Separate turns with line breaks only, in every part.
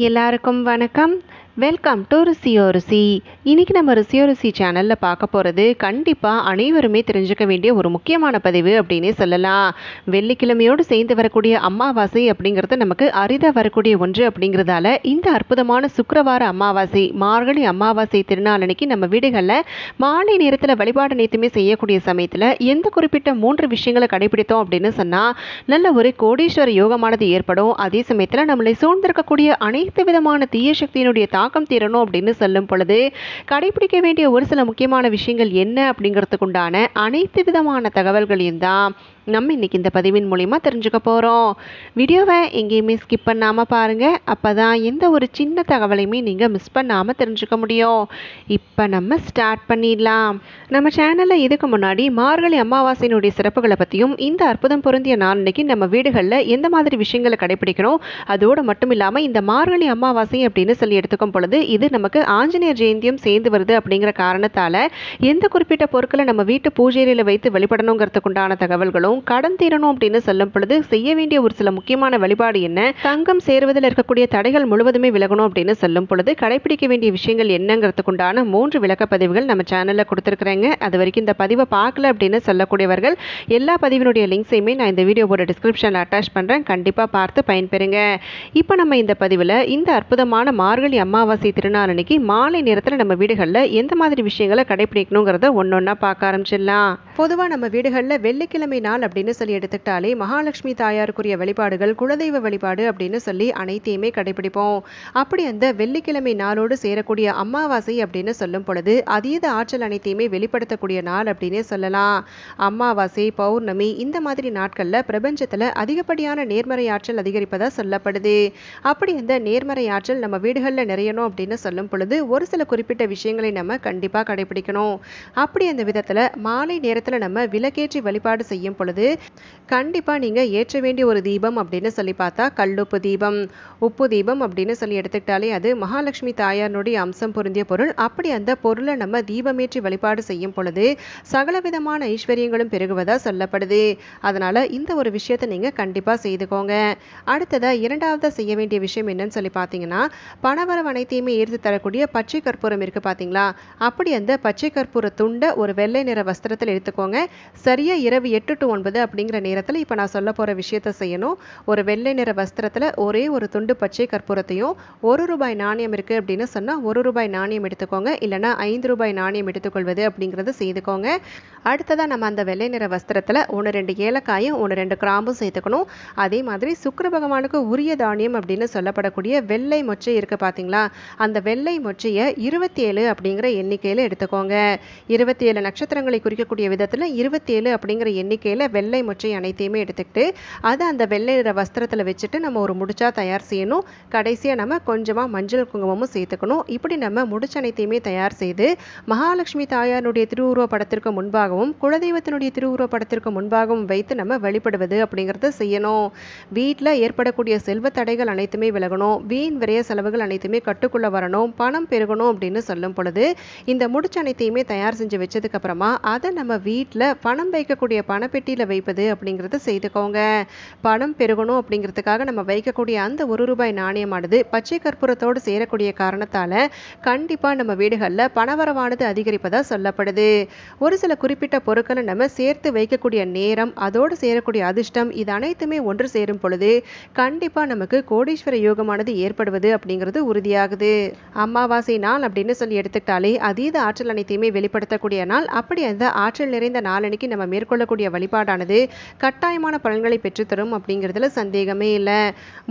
எல்லாருக்கும் வணக்கம். Welcome to ருசியோ ருசி. இன்றைக்கி நம்ம ருசியோ ருசி சேனலில் பார்க்க போகிறது கண்டிப்பாக அனைவருமே தெரிஞ்சுக்க வேண்டிய ஒரு முக்கியமான பதிவு அப்படின்னே சொல்லலாம். வெள்ளிக்கிழமையோடு சேர்ந்து வரக்கூடிய அமாவாசை அப்படிங்கிறது நமக்கு அரிதாக வரக்கூடிய ஒன்று அப்படிங்கிறதால இந்த அற்புதமான சுக்கிரவார அமாவாசை, மார்கழி அமாவாசை திருநாள் அன்னைக்கு நம்ம வீடுகளில் மாலை நேரத்தில் வழிபாடு நேற்றுமே செய்யக்கூடிய சமயத்தில் எந்த குறிப்பிட்ட 3 விஷயங்களை கடைபிடித்தோம் அப்படின்னு சொன்னால் நல்ல ஒரு கோடீஸ்வர யோகமானது ஏற்படும். அதே சமயத்தில் நம்மளை சூழ்ந்திருக்கக்கூடிய அனைத்து விதமான தீய சக்தியினுடைய தாக்கம் தீரணும் அப்படின்னு சொல்லும் பொழுது கடைபிடிக்க வேண்டிய ஒரு சில முக்கியமான விஷயங்கள் என்ன அப்படிங்கிறதுக்குண்டான அனைத்து விதமான தகவல்களையும் தான் நம்ம இன்றைக்கி இந்த பதிவின் மூலிமா தெரிஞ்சுக்க போகிறோம். வீடியோவை எங்கேயுமே ஸ்கிப் பண்ணாமல் பாருங்கள். அப்போ தான் எந்த ஒரு சின்ன தகவலையுமே நீங்கள் மிஸ் பண்ணாமல் தெரிஞ்சுக்க முடியும். இப்போ நம்ம ஸ்டார்ட் பண்ணிடலாம். நம்ம சேனலில் இதுக்கு முன்னாடி மார்கழி அமாவாசையினுடைய சிறப்புகளை பற்றியும் இந்த அற்புதம் பொருந்திய நாள் அன்னைக்கு நம்ம வீடுகளில் எந்த மாதிரி விஷயங்களை கடைபிடிக்கணும், அதோடு மட்டும் இல்லாமல் இந்த மார்கழி அமாவாசை அப்படின்னு சொல்லி எடுத்துக்கும் பொழுது இது நமக்கு ஆஞ்சநேயர் ஜெயந்தியும் சேர்ந்து வருது அப்படிங்கிற காரணத்தால் எந்த குறிப்பிட்ட பொருட்களை நம்ம வீட்டு பூஜையில் வைத்து வழிபடணுங்கிறதுக்குண்டான தகவல்களும், கடன் தீரணும் அப்படின்னு சொல்லும் பொழுது செய்ய வேண்டிய ஒரு சில முக்கியமான வழிபாடு என்ன, தங்கம் சேருவதில் இருக்கக்கூடிய தடைகள் முழுவதுமே விலகணும் அப்படின்னு சொல்லும் பொழுது கடைபிடிக்க வேண்டிய விஷயங்கள் என்னங்கிறதுக்குண்டான 3 விளக்க பதிவுகள் நம்ம சேனலில் கொடுத்துருக்குறேங்க. அது வரைக்கும் இந்த பதிவை பார்க்கல அப்படின்னு சொல்லக்கூடியவர்கள் எல்லா பதிவினுடைய லிங்க்ஸையுமே நான் இந்த வீடியோவோட டிஸ்கிரிப்ஷனில் அட்டாச் பண்ணுறேன். கண்டிப்பாக பார்த்து பயன்பெறுங்க. இப்போ நம்ம இந்த பதிவில் இந்த அற்புதமான மார்கழி அமாவாசை திருநாள் அன்னைக்கு மாலை நேரத்தில் நம்ம வீடுகளில் எந்த மாதிரி விஷயங்களை கடைபிடிக்கணுங்கிறத ஒன்றொன்னா பார்க்க ஆரம்பிச்சிடலாம். பொதுவாக நம்ம வீடுகளில் வெள்ளிக்கிழமை நாள் அப்படின்னு சொல்லி எடுத்துக்கிட்டாலே மகாலட்சுமி தாயாருக்குரிய வழிபாடுகள், குலதெய்வ வழிபாடு அப்படின்னு சொல்லி அனைத்தையுமே கடைபிடிப்போம். அப்படி அந்த வெள்ளிக்கிழமை நாளோடு சேரக்கூடிய அமாவாசை அப்படின்னு சொல்லும் பொழுது அதீத ஆற்றல் அனைத்தையுமே வெளிப்படுத்தக்கூடிய நாள் அப்படின்னே சொல்லலாம். அமாவாசை, பௌர்ணமி இந்த மாதிரி நாட்களில் பிரபஞ்சத்தில் அதிகப்படியான நேர்மறை ஆற்றல் அதிகரிப்பதாக சொல்லப்படுது. அப்படி அந்த நேர்மறை ஆற்றல் நம்ம வீடுகளில் நிறையணும் அப்படின்னு சொல்லும் பொழுது ஒரு சில குறிப்பிட்ட விஷயங்களை நம்ம கண்டிப்பாக கடைபிடிக்கணும். அப்படி அந்த விதத்தில் மாலை நேரத்தில் நம்ம விளக்கேற்றி வழிபாடு செய்யும் பொழுது கண்டிப்பாக நீங்கள் ஏற்ற வேண்டிய ஒரு தீபம் அப்படின்னு சொல்லி பார்த்தா கல்லுப்பு தீபம், உப்பு தீபம் அப்படின்னு சொல்லி எடுத்துக்கிட்டாலே அது மகாலட்சுமி தாயாருடைய அம்சம் பொருந்திய பொருள். அப்படி அந்த பொருளை நம்ம தீபமேற்றி வழிபாடு செய்யும் பொழுது சகலவிதமான ஐஸ்வர்யங்களும் பெருகுவதாக சொல்லப்படுது. அதனால் இந்த ஒரு விஷயத்தை நீங்கள் கண்டிப்பாக செய்துக்கோங்க. அடுத்ததாக இரண்டாவதாக செய்ய வேண்டிய விஷயம் என்னன்னு சொல்லி பார்த்தீங்கன்னா, பணவரவு அனைத்தையுமே ஈர்த்து தரக்கூடிய பச்சை கற்பூரம் இருக்குது பார்த்தீங்களா, அப்படி அந்த பச்சை கற்பூர துண்டை ஒரு வெள்ளை நிற வஸ்திரத்தில் எடுத்துக்கோங்க. சரியாக இரவு 8 to 9 அப்படிங்கிற நேரத்தில் இப்போ நான் சொல்ல போகிற விஷயத்தை செய்யணும். ஒரு வெள்ளை நிற வஸ்திரத்தில் ஒரே ஒரு துண்டு பச்சை கற்பூரத்தையும், ₹1 நாணயம் இருக்குது அப்படின்னு சொன்னால் ₹1 நாணயம் எடுத்துக்கோங்க, இல்லைனா ₹5 நாணயம் எடுத்துக்கொள்வது அப்படிங்கிறது செய்துக்கோங்க. அடுத்ததாக நம்ம அந்த வெள்ளை நிற வஸ்திரத்தில் 1-2 ஏலக்காயும் 1-2 கிராம்பும் சேர்த்துக்கணும். அதே மாதிரி சுக்கிர பகவானுக்கு உரிய தானியம் அப்படின்னு சொல்லப்படக்கூடிய வெள்ளை மொச்சை இருக்குது பார்த்தீங்களா, அந்த வெள்ளை மொச்சையை 27 அப்படிங்கிற எண்ணிக்கையில் எடுத்துக்கோங்க. 27 நட்சத்திரங்களை குறிக்கக்கூடிய விதத்தில் 27 அப்படிங்கிற எண்ணிக்கையில் வெள்ளை மொச்சை அனைத்தையுமே எடுத்துக்கிட்டு அதை அந்த வெள்ளை நிற வஸ்திரத்தில் வச்சுட்டு நம்ம ஒரு முடிச்சா தயார் செய்யணும். கடைசியாக நம்ம கொஞ்சமாக மஞ்சள் குங்குமமும் சேர்த்துக்கணும். இப்படி நம்ம முடிச்ச அனைத்தையுமே தயார் செய்து மகாலட்சுமி தாயாருடைய திருவுருவ படத்திற்கு முன்பாகவும் குலதெய்வத்தினுடைய திருவுருவ படத்திற்கு முன்பாகவும் வைத்து நம்ம வழிபடுவது அப்படிங்கிறத செய்யணும். வீட்டில் ஏற்படக்கூடிய செல்வ தடைகள் அனைத்துமே விலகணும், வீண் விரைய செலவுகள் அனைத்துமே கட்டுக்குள்ளே வரணும், பணம் பெருகணும் அப்படின்னு சொல்லும் பொழுது இந்த முடிச்ச அனைத்தையுமே தயார் செஞ்சு வச்சதுக்கு அப்புறமா அதை நம்ம வீட்டில் பணம் வைக்கக்கூடிய பணப்பெட்டியில் வைப்பது அப்படிங்கிறத செய்துக்கோங்க. பணம் பெருகணும் அப்படிங்கிறதுக்காக நம்ம வைக்கக்கூடிய அந்த ₹1 நாணயமானது பச்சை கற்பூரத்தோடு சேரக்கூடிய காரணத்தால் கண்டிப்பாக நம்ம வீடுகளில் பணவரவானது அதிகரிப்பதாக சொல்லப்படுது. ஒரு சில குறிப்பிட்ட பொருட்களை நம்ம சேர்த்து வைக்கக்கூடிய நேரம், அதோடு சேரக்கூடிய அதிர்ஷ்டம், இது அனைத்துமே ஒன்று சேரும் பொழுது கண்டிப்பாக நமக்கு கோடீஸ்வர யோகமானது ஏற்படுவது அப்படிங்கிறது உறுதியாகுது. அமாவாசை நாள் அப்படின்னு சொல்லி எடுத்துக்கிட்டாலே அதீத ஆற்றல் அனைத்தையுமே வெளிப்படுத்தக்கூடிய நாள். அப்படி அந்த ஆற்றல் நிறைந்த நாளன்னைக்கு நம்ம மேற்கொள்ளக்கூடிய வழிபாடானது கட்டாயமான பலன்களை பெற்றுத்தரும் அப்படிங்கிறதுல சந்தேகமே இல்லை.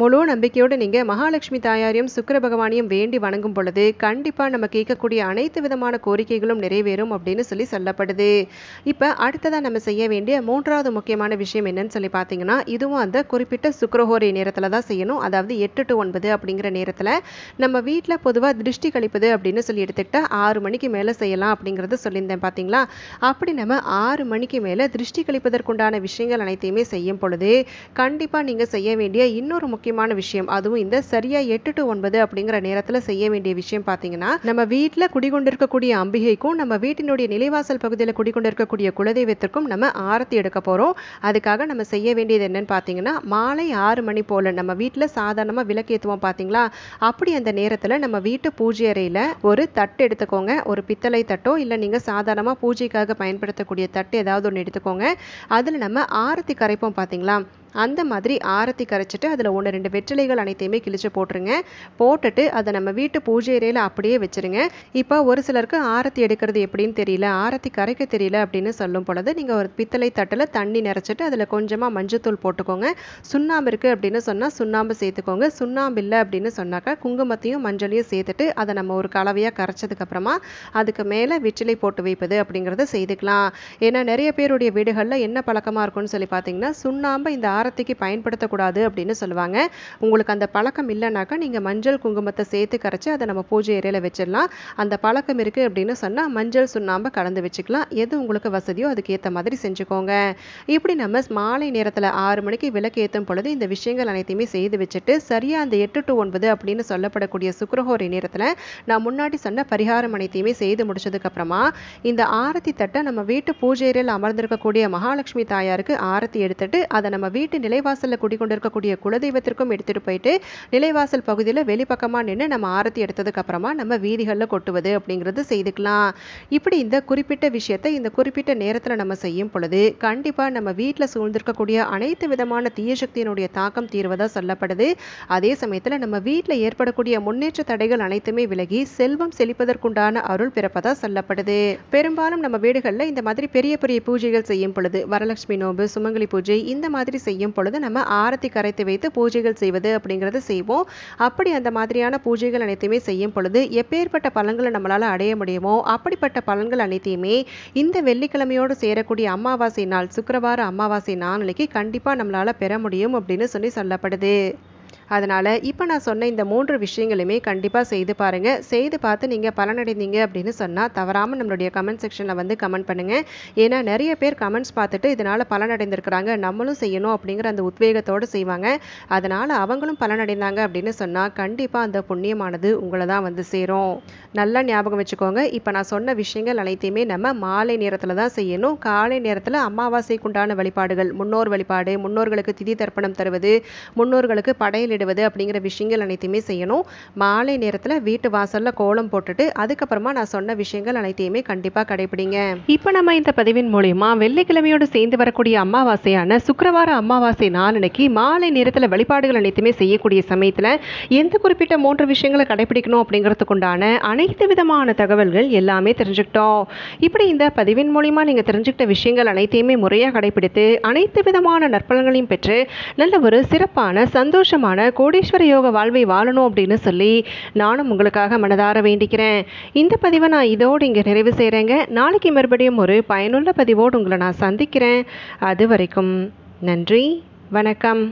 முழு நம்பிக்கையோடு நீங்கள் மகாலட்சுமி தாயாரையும் சுக்கிர பகவானையும் வேண்டி வணங்கும் பொழுது கண்டிப்பாக நம்ம கேட்கக்கூடிய அனைத்து விதமான கோரிக்கைகளும் நிறைவேறும் அப்படின்னு சொல்லி சொல்லப்படுது. இப்போ அடுத்ததாக நம்ம செய்ய வேண்டிய 3வது முக்கியமான விஷயம் என்னன்னு சொல்லி பார்த்தீங்கன்னா, இதுவும் அந்த குறிப்பிட்ட சுக்கிரஹோரை நேரத்தில் தான் செய்யணும். அதாவது 8 to 9 அப்படிங்கிற நேரத்தில் நம்ம வீட்டில் பொதுவாக திருஷ்டி கழிப்பது அப்படின்னு சொல்லி எடுத்துக்கிட்டா 6 மணிக்கு மேலே செய்யலாம் அப்படிங்கிறது சொல்லியிருந்தேன் பார்த்தீங்களா. அப்படி நம்ம 6 மணிக்கு மேலே திருஷ்டி கழிப்பதற்கு செய்வதற்குண்டான விஷயங்கள் அனைத்தையுமே செய்யும் பொழுது கண்டிப்பாக நீங்கள் செய்ய வேண்டிய இன்னொரு முக்கியமான விஷயம், அதுவும் இந்த சரியாக 8 to 9 அப்படிங்கிற நேரத்தில் செய்ய வேண்டிய விஷயம் பார்த்தீங்கன்னா, நம்ம வீட்டில் குடிகொண்டிருக்கக்கூடிய அம்பிகைக்கும் நம்ம வீட்டினுடைய நிலைவாசல் பகுதியில் குடிகொண்டிருக்கக்கூடிய குலதெய்வத்திற்கும் நம்ம ஆரத்தி எடுக்க போகிறோம். அதுக்காக நம்ம செய்ய வேண்டியது என்னன்னு பார்த்தீங்கன்னா, மாலை 6 மணி போல் நம்ம வீட்டில் சாதாரணமாக விளக்கேற்றுவோம் பார்த்தீங்களா, அப்படி அந்த நேரத்தில் நம்ம வீட்டு பூஜை அறையில் ஒரு தட்டு எடுத்துக்கோங்க. ஒரு பித்தளை தட்டோ இல்லை நீங்கள் சாதாரணமாக பூஜைக்காக பயன்படுத்தக்கூடிய தட்டு ஏதாவது ஒன்று எடுத்துக்கோங்க. அதில் நம்ம ஆரத்தி கரைப்போம் பார்த்தீங்களா, அந்த மாதிரி ஆரத்தி கரைச்சிட்டு அதில் 1-2 வெற்றிலைகள் அனைத்தையுமே கிழிச்சு போட்டுருங்க. போட்டுட்டு அதை நம்ம வீட்டு பூஜை அறையில் அப்படியே வச்சுருங்க. இப்போ ஒரு சிலருக்கு ஆரத்தி எடுக்கிறது எப்படின்னு தெரியல, ஆரத்தி கரைக்க தெரியல அப்படின்னு சொல்லும் பொழுது நீங்கள் ஒரு பித்தளை தட்டில் தண்ணி நிறச்சிட்டு அதில் கொஞ்சமாக மஞ்சத்தூள் போட்டுக்கோங்க. சுண்ணாம்பு இருக்குது அப்படின்னு சொன்னால் சுண்ணாம்பு சேர்த்துக்கோங்க. சுண்ணாம்பு இல்லை அப்படின்னு சொன்னாக்கா குங்குமத்தையும் மஞ்சளையும் சேர்த்துட்டு அதை நம்ம ஒரு கலவையாக கரைச்சதுக்கப்புறமா அதுக்கு மேலே வெற்றிலை போட்டு வைப்பது அப்படிங்கிறத செய்துக்கலாம். ஏன்னா நிறைய பேருடைய வீடுகளில் என்ன பழக்கமாக இருக்கும்னு சொல்லி பார்த்தீங்கன்னா, சுண்ணாம்பு இந்த ஆரத்திக்கு பயன்படுத்தக்கூடாது அப்படின்னு சொல்லுவாங்க. உங்களுக்கு அந்த பழக்கம் இல்லைனாக்கா நீங்கள் மஞ்சள் குங்குமத்தை சேர்த்து கரைச்சி அதை நம்ம பூஜை அறையில் வச்சிடலாம். அந்த பழக்கம் இருக்குது அப்படின்னு சொன்னால் மஞ்சள் சுண்ணாம்பை கலந்து வச்சுக்கலாம். எது உங்களுக்கு வசதியோ அதுக்கேற்ற மாதிரி செஞ்சுக்கோங்க. இப்படி நம்ம மாலை நேரத்தில் 6 மணிக்கு விளக்கு ஏற்றும் பொழுது இந்த விஷயங்கள் அனைத்தையுமே செய்து வச்சுட்டு சரியாக அந்த 8 to 9 அப்படின்னு சொல்லப்படக்கூடிய சுக்கிரஹோரை நேரத்தில் நான் முன்னாடி சொன்ன பரிகாரம் அனைத்தையுமே செய்து முடிச்சதுக்கப்புறமா இந்த ஆரத்தி தட்டை நம்ம வீட்டு பூஜை அறையில் அமர்ந்திருக்கக்கூடிய மகாலட்சுமி தாயாருக்கு ஆரத்தி எடுத்துட்டு அதை நம்ம வீட்டு நிலைவாசலில் குடிக்கொண்டிருக்கக்கூடிய குலதெய்வத்திற்கும் எடுத்துட்டு போயிட்டு நிலைவாசல் பகுதியில் வெளிப்பக்கமாக நின்று நம்ம ஆரத்தி எடுத்ததுக்கு அப்புறமா நம்ம வீதிகளில் கொட்டுவது அப்படிங்கிறது செய்துக்கலாம். இப்படி இந்த குறிப்பிட்ட விஷயத்தை இந்த குறிப்பிட்ட நேரத்தில் நம்ம செய்யும் பொழுது கண்டிப்பாக நம்ம வீட்டில் சூழ்ந்திருக்கக்கூடிய அனைத்து விதமான தீய சக்தியினுடைய தாக்கம் தீர்வதாக சொல்லப்படுது. அதே சமயத்தில் நம்ம வீட்டில் ஏற்படக்கூடிய முன்னேற்ற தடைகள் அனைத்துமே விலகி செல்வம் செழிப்பதற்குண்டான அருள் பிறப்பதாக சொல்லப்படுது. பெரும்பாலும் நம்ம வீடுகளில் இந்த மாதிரி பெரிய பெரிய பூஜைகள் செய்யும் பொழுது வரலட்சுமி நோன்பு, சுமங்கலி பூஜை இந்த மாதிரி செய்யும் பொழுது நம்ம ஆரத்தி கரைத்து வைத்து பூஜைகள் செய்வது அப்படிங்கிறது செய்வோம். அப்படி அந்த மாதிரியான பூஜைகள் அனைத்தையுமே செய்யும் பொழுது எப்பேற்பட்ட பலன்களை நம்மளால அடைய முடியுமோ அப்படிப்பட்ட பலன்கள் அனைத்தையுமே இந்த வெள்ளிக்கிழமையோடு சேரக்கூடிய அமாவாசை நாள், சுக்கிரவார அமாவாசை நாளைக்கு கண்டிப்பா நம்மளால பெற முடியும் அப்படின்னு சொல்லப்படுது. அதனால் இப்போ நான் சொன்ன இந்த 3 விஷயங்களுமே கண்டிப்பாக செய்து பாருங்கள். செய்து பார்த்து நீங்கள் பலனடைந்தீங்க அப்படின்னு சொன்னால் தவறாமல் நம்மளுடைய கமெண்ட் செக்ஷனில் வந்து கமெண்ட் பண்ணுங்கள். ஏன்னா நிறைய பேர் கமெண்ட்ஸ் பார்த்துட்டு இதனால் பலனடைந்திருக்கிறாங்க, நம்மளும் செய்யணும் அப்படிங்கிற அந்த உத்வேகத்தோடு செய்வாங்க. அதனால் அவங்களும் பலனடைந்தாங்க அப்படின்னு சொன்னால் கண்டிப்பாக அந்த புண்ணியமானது உங்களை தான் வந்து சேரும். நல்லா ஞாபகம் வச்சுக்கோங்க. இப்போ நான் சொன்ன விஷயங்கள் அனைத்தையுமே நம்ம மாலை நேரத்தில் தான் செய்யணும். காலை நேரத்தில் அமாவாசைக்குண்டான வழிபாடுகள், முன்னோர் வழிபாடு, முன்னோர்களுக்கு திதி தர்ப்பணம் தருவது, முன்னோர்களுக்கு படையல் இடுவது அப்படிங்கிற விஷயங்கள் அனைத்தையுமே செய்யணும். மாலை நேரத்தில் வீட்டு வாசல்ல கோலம் போட்டுட்டு அதுக்கப்புறமா நான் சொன்ன விஷயங்கள் அனைத்தையுமே கண்டிப்பாக கடைபிடிங்க. இப்போ நம்ம இந்த பதிவின் மூலமா வெள்ளிக்கிழமையோடு சேர்ந்து வரக்கூடிய அமாவாசையான சுக்கிரவார அமாவாசை நாளன்னைக்கு மாலை நேரத்தில் வழிபாடுகள் அனைத்துமே செய்யக்கூடிய சமயத்தில் எந்த குறிப்பிட்ட 3 விஷயங்களை கடைபிடிக்கணும் அப்படிங்கிறதுக்குண்டான அனைத்து விதமான தகவல்கள் எல்லாமே தெரிஞ்சுக்கிட்டோம். இப்படி இந்த பதிவின் மூலமா நீங்கள் தெரிஞ்சுக்கிட்ட விஷயங்கள் அனைத்தையுமே முறையாக கடைபிடித்து அனைத்து விதமான நற்பலன்களையும் பெற்று நல்ல ஒரு சிறப்பான சந்தோஷமான கோடீஸ்வர யோக வாழ்வை வாழணும் அப்படின்னு சொல்லி நானும் உங்களுக்காக மனதார வேண்டிக்கிறேன். இந்த பதிவை நான் இதோடு இங்கே நிறைவு செய்கிறேங்க. நாளைக்கு மறுபடியும் ஒரு பயனுள்ள பதிவோடு உங்களை நான் சந்திக்கிறேன். அது வரைக்கும் நன்றி, வணக்கம்.